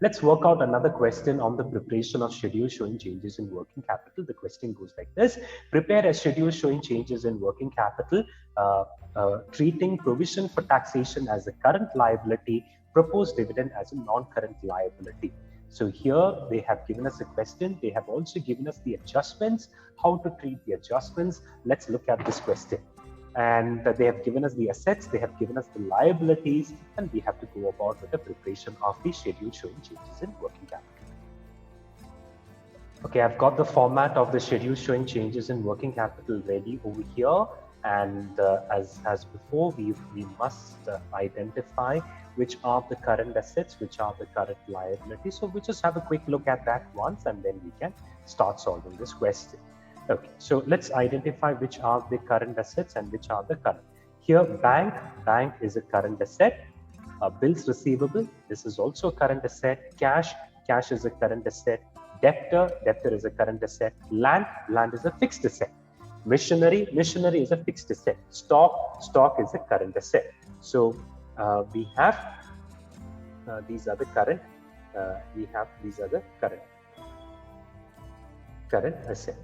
Let's work out another question on the preparation of schedule showing changes in working capital. The question goes like this: prepare a schedule showing changes in working capital, treating provision for taxation as a current liability, proposed dividend as a non-current liability. So here they have given us a question. They have also given us the adjustments, how to treat the adjustments. Let's look at this question. And they have given us the assets, they have given us the liabilities, and we have to go about with the preparation of the schedule showing changes in working capital. Okay, I've got the format of the schedule showing changes in working capital ready over here. And as before, we must identify which are the current assets, which are the current liabilities. So we just have a quick look at that once, and then we can start solving this question. Okay, so let's identify which are the current assets and which are the current. Here, bank is a current asset. Bills receivable, this is also a current asset. Cash is a current asset. Debtor is a current asset. Land is a fixed asset. Machinery is a fixed asset. Stock is a current asset. So we have these are the current. These are the current asset.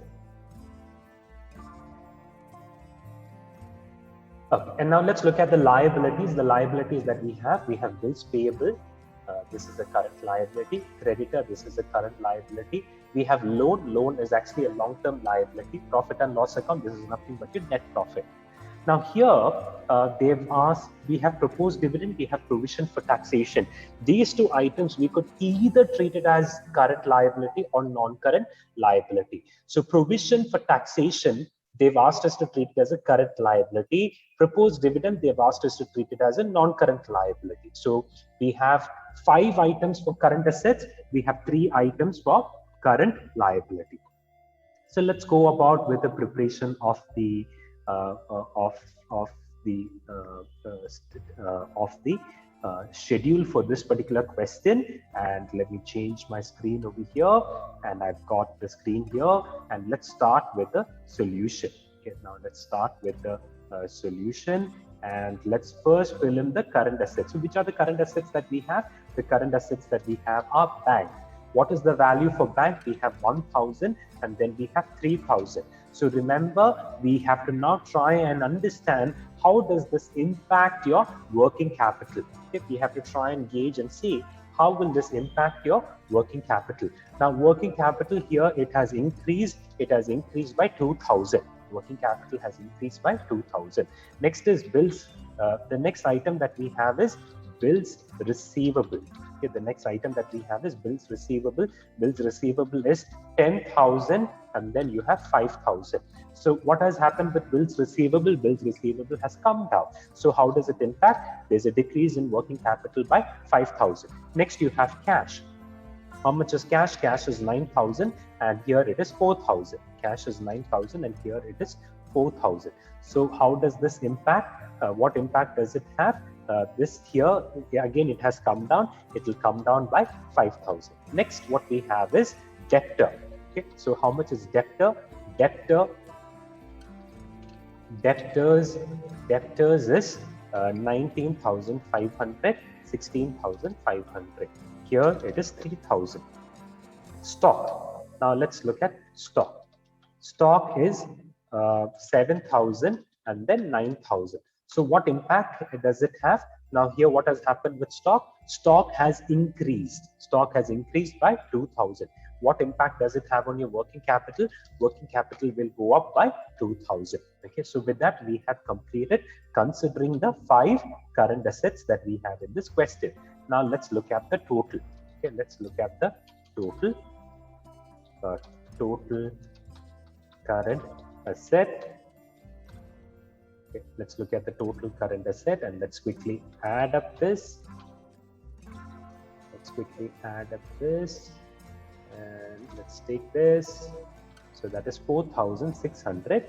Okay, and now let's look at the liabilities. The liabilities that we have bills payable. This is a current liability. Creditor, this is a current liability. We have loan is actually a long-term liability. Profit and loss account, this is nothing but your net profit. Now here they've asked, we have proposed dividend, we have provision for taxation. These two items we could either treat it as current liability or non-current liability. So provision for taxation, they've asked us to treat it as a current liability. Proposed dividend, they've asked us to treat it as a non-current liability. So we have 5 items for current assets. We have 3 items for current liability. So let's go about with the preparation of the schedule for this particular question. And let me change my screen over here, and I've got the screen here, and let's start with the solution. Okay, now let's start with the solution, and let's first fill in the current assets. So which are the current assets that we have? The current assets that we have are bank. What is the value for bank? We have 1,000, and then we have 3,000. So remember, we have to now try and understand how does this impact your working capital. Okay, we have to try and gauge and see how will this impact your working capital. Now working capital here, it has increased by 2,000. Working capital has increased by 2,000. Next is bills. The next item that we have is bills receivable. Okay, the next item that we have is bills receivable. Bills receivable is 10,000, and then you have 5,000. So what has happened with bills receivable? Bills receivable has come down. So how does it impact? There's a decrease in working capital by 5,000. Next you have cash. How much is cash? Cash is 9,000, and here it is 4,000. Cash is 9,000, and here it is 4,000. So how does this impact? What impact does it have? This here, again, it has come down. It will come down by 5,000. Next, what we have is debtor. Okay, so how much is debtor? Debtors is 19,500, 16,500. Here it is 3,000. Stock. Now let's look at stock. Stock is 7,000 and then 9,000. So what impact does it have? Now here what has happened with stock? Stock has increased. Stock has increased by 2,000. What impact does it have on your working capital? Working capital will go up by 2,000. Okay, so with that we have completed considering the 5 current assets that we have in this question. Now let's look at the total. Okay, let's look at the total. Total current asset. Okay, let's look at the total current asset, and let's quickly add up this. And let's take this. So that is 4,600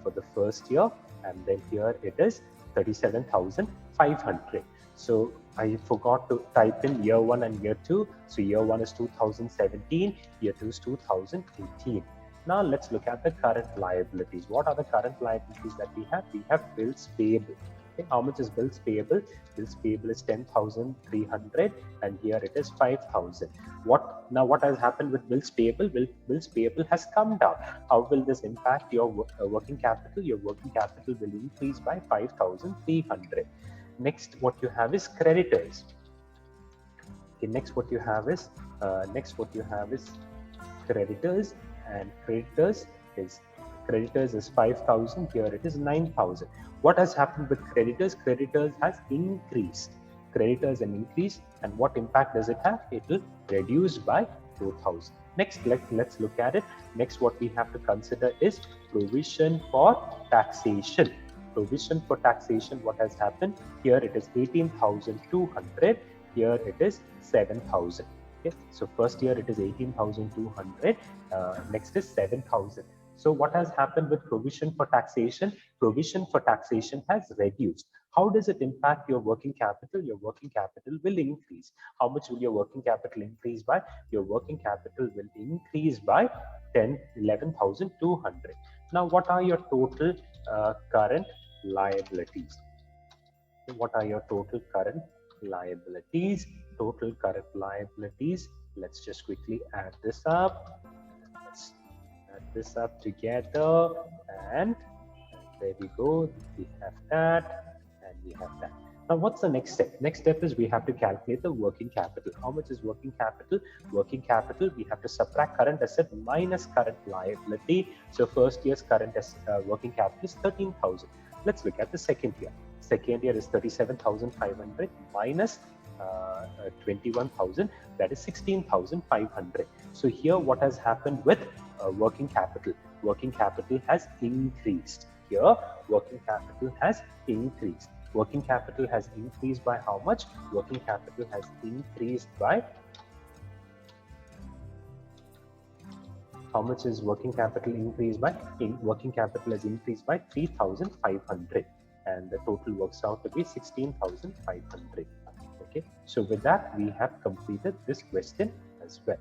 for the first year, and then here it is 37,500. So I forgot to type in year 1 and year 2. So year 1 is 2017, year 2 is 2018. Now let's look at the current liabilities. What are the current liabilities that we have? We have bills payable. Okay, how much is bills payable? Bills payable is 10,300 and here it is 5,000. What has happened with bills payable? Bills payable has come down. How will this impact your working capital? Your working capital will increase by 5,300. Next, what you have is creditors. Okay, next what you have is creditors, and creditors is 5,000. Here it is 9,000. What has happened with creditors? Creditors has increased. Creditors and increase, and what impact does it have? It will reduce by 2,000. Next, let's look at it. Next, what we have to consider is provision for taxation. Provision for taxation. What has happened? Here it is 18,200. Here it is 7,000. Okay, so first year it is 18,200. Next is 7,000. So what has happened with provision for taxation? Provision for taxation has reduced. How does it impact your working capital? Your working capital will increase. How much will your working capital increase by? Your working capital will increase by 11,200. Now, what are your total current liabilities? What are your total current liabilities? Total current liabilities. Let's just quickly add this up. Let's add this up together, and there we go. We have that, and we have that. Now, what's the next step? Next step is we have to calculate the working capital. How much is working capital? Working capital, we have to subtract current asset minus current liability. So first year's current working capital is 13,000. Let's look at the second year. Second year is 37,500 minus 21,000, that is 16,500. So here what has happened with working capital? Working capital has increased. Here working capital has increased. Working capital has increased by how much? Working capital has increased by, how much is working capital increased by? Working capital has increased by 3,500, and the total works out to be 16,500. Okay, so with that we have completed this question as well.